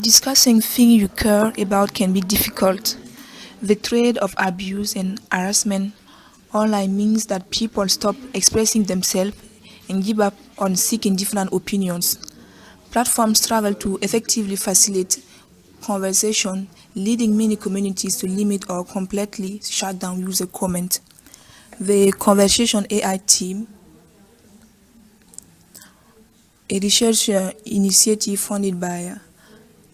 Discussing things you care about can be difficult. The trade of abuse and harassment online means that people stop expressing themselves and give up on seeking different opinions. Platforms travel to effectively facilitate conversation, leading many communities to limit or completely shut down user comment. The Conversation AI team, a research initiative funded by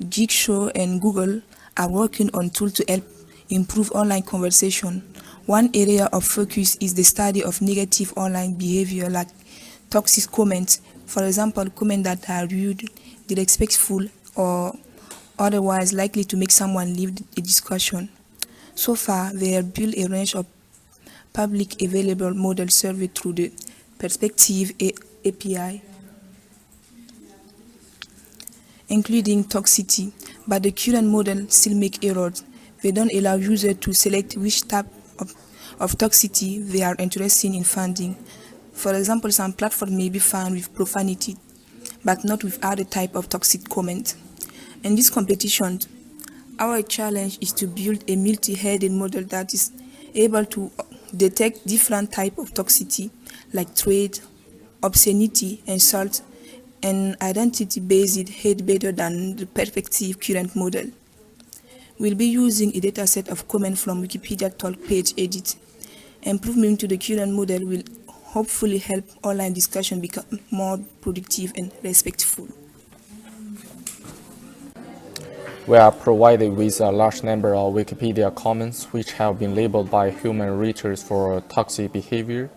Geekshow and Google, are working on tools to help improve online conversation. One area of focus is the study of negative online behavior like toxic comments, for example, comments that are rude, disrespectful, or otherwise likely to make someone leave the discussion. So far, they have built a range of public available model survey through the Perspective API, including toxicity, but the current model still make errors. They don't allow users to select which type of toxicity they are interested in finding. For example, some platforms may be found with profanity, but not with other type of toxic comment. In this competition, our challenge is to build a multi-headed model that is able to detect different types of toxicity like trade, obscenity, insult, and identity-based hate better than the Perspective current model. We'll be using a dataset of comments from Wikipedia talk page edit. Improvement to the current model will hopefully help online discussion become more productive and respectful. We are provided with a large number of Wikipedia comments which have been labeled by human readers for toxic behavior.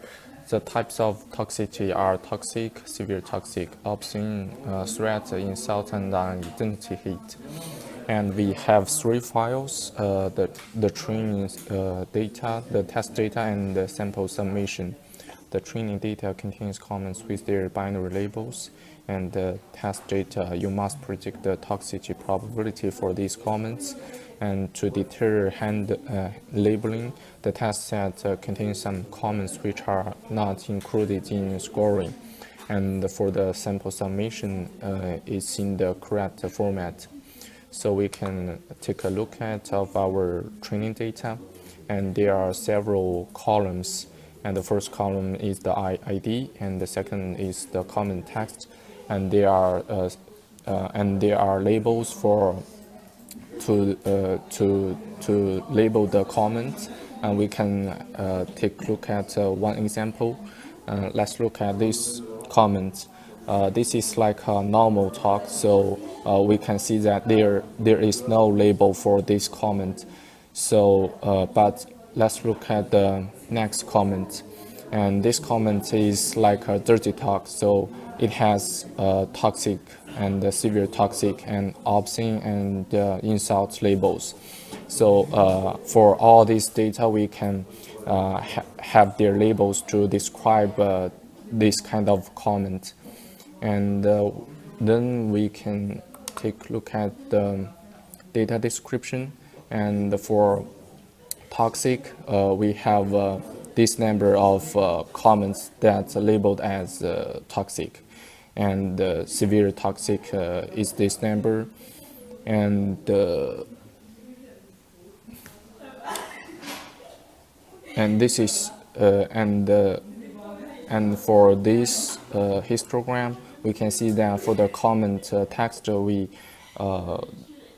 The types of toxicity are toxic, severe toxic, obscene, threat, insult, and identity hate. And we have three files, the training data, the test data, and the sample summation. The training data contains comments with their binary labels, and the test data, you must predict the toxicity probability for these comments. And to deter hand labeling, the test set contains some comments which are not included in scoring. And for the sample summation, it's in the correct format. So we can take a look at of our training data, and there are several columns. And the first column is the ID, and the second is the comment text, and there are labels for to label the comments, and we can take a look at one example. Let's look at this comment. This is like a normal talk, so we can see that there is no label for this comment. So, but let's look at the next comment, and this comment is like a dirty talk, so it has toxic and severe toxic and obscene and insult labels. So for all this data, we can have their labels to describe this kind of comment, and then we can take a look at the data description. And for toxic, we have this number of comments that's labeled as toxic, and severe toxic is this number, and this is and for this histogram, we can see that for the comment text,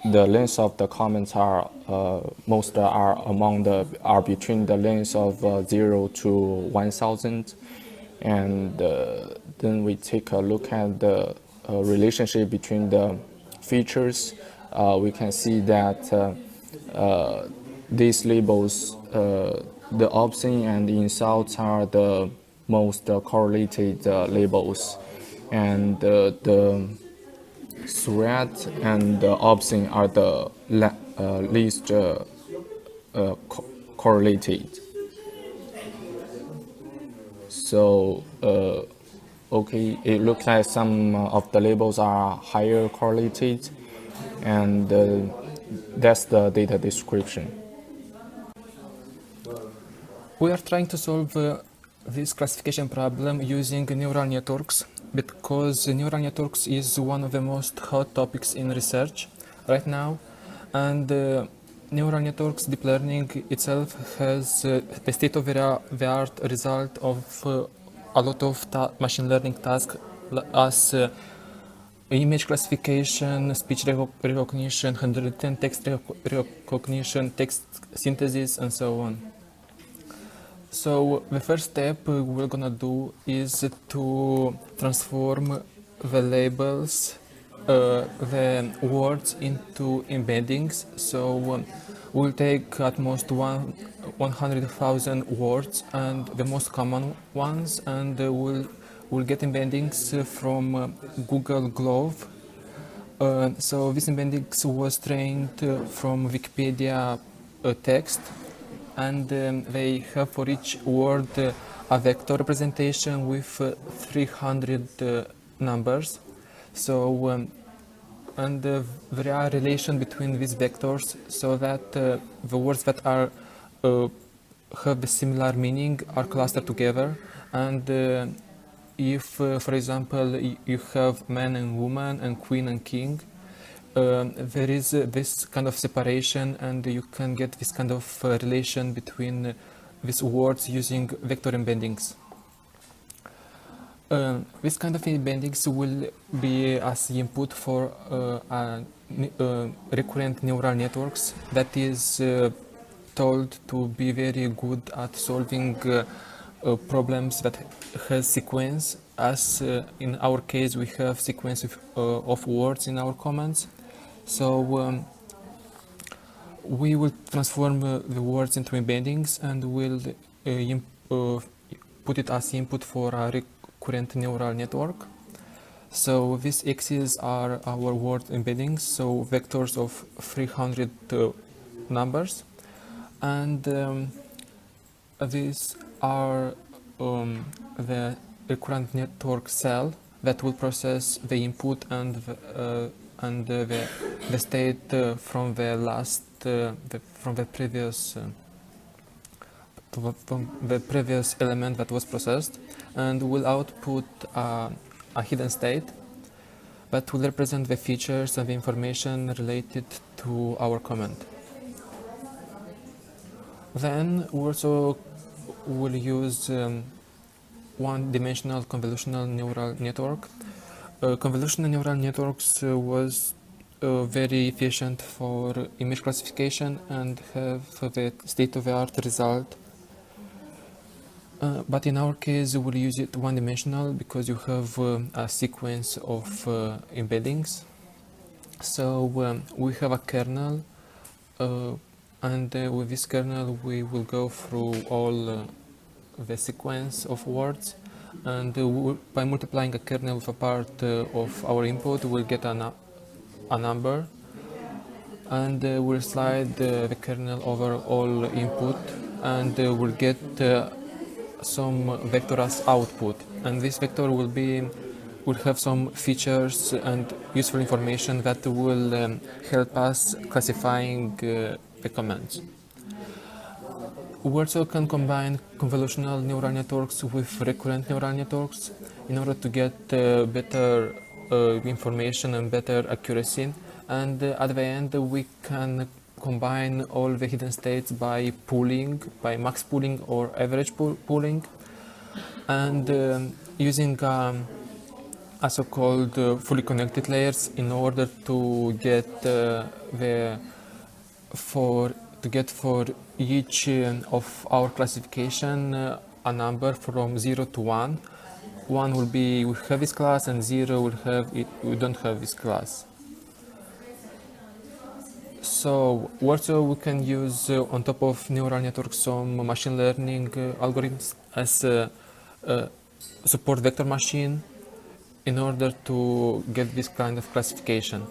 the length of the comments are most are between the length of 0 to 1000, and then we take a look at the relationship between the features. We can see that these labels, the obscene and the insults, are the most correlated labels, and the threat and the obscene are the least correlated. So okay, it looks like some of the labels are higher correlated, and that's the data description. We are trying to solve this classification problem using neural networks, because neural networks is one of the most hot topics in research. right now, and neural networks deep learning itself has the state-of-the-art result of a lot of machine learning tasks as image classification, speech recognition, handwritten text recognition, text synthesis, and so on. So the first step we're gonna do is to transform the labels, the words into embeddings. So we'll take at most 100,000 words and the most common ones, and we'll get embeddings from Google Glove. So this embeddings was trained from Wikipedia text, and they have for each word a vector representation with 300 numbers. So and there are relation between these vectors, so that the words that are have a similar meaning are clustered together. And if for example you have man and woman and queen and king, there is this kind of separation, and you can get this kind of relation between these words using vector embeddings. This kind of embeddings will be as the input for recurrent neural networks that is told to be very good at solving problems that has sequence, as in our case we have sequence of words in our commands. So we will transform the words into embeddings, and will put it as input for a recurrent neural network. So these X's are our word embeddings, so vectors of 300 numbers, and these are the recurrent network cell that will process the input and the state from the last from the previous element that was processed, and will output a hidden state that will represent the features and the information related to our command. Then we also will use one-dimensional convolutional neural network. Convolutional neural networks was very efficient for image classification and have the state-of-the-art result. But in our case, we'll use it one-dimensional because you have a sequence of embeddings. So we have a kernel, and with this kernel we will go through all the sequence of words, and by multiplying a kernel with a part of our input, we'll get a number, and we'll slide the kernel over all input, and we'll get some vector as output, and this vector will have some features and useful information that will help us classifying the commands. We also can combine convolutional neural networks with recurrent neural networks in order to get better information and better accuracy, and at the end we can combine all the hidden states by pooling, by max pooling or average pooling, and using a so-called fully connected layers in order to get for each of our classification a number from 0 to 1. 1 will be we have this class, and 0 will have it, we don't have this class. So also we can use on top of neural networks some machine learning algorithms as support vector machine in order to get this kind of classification.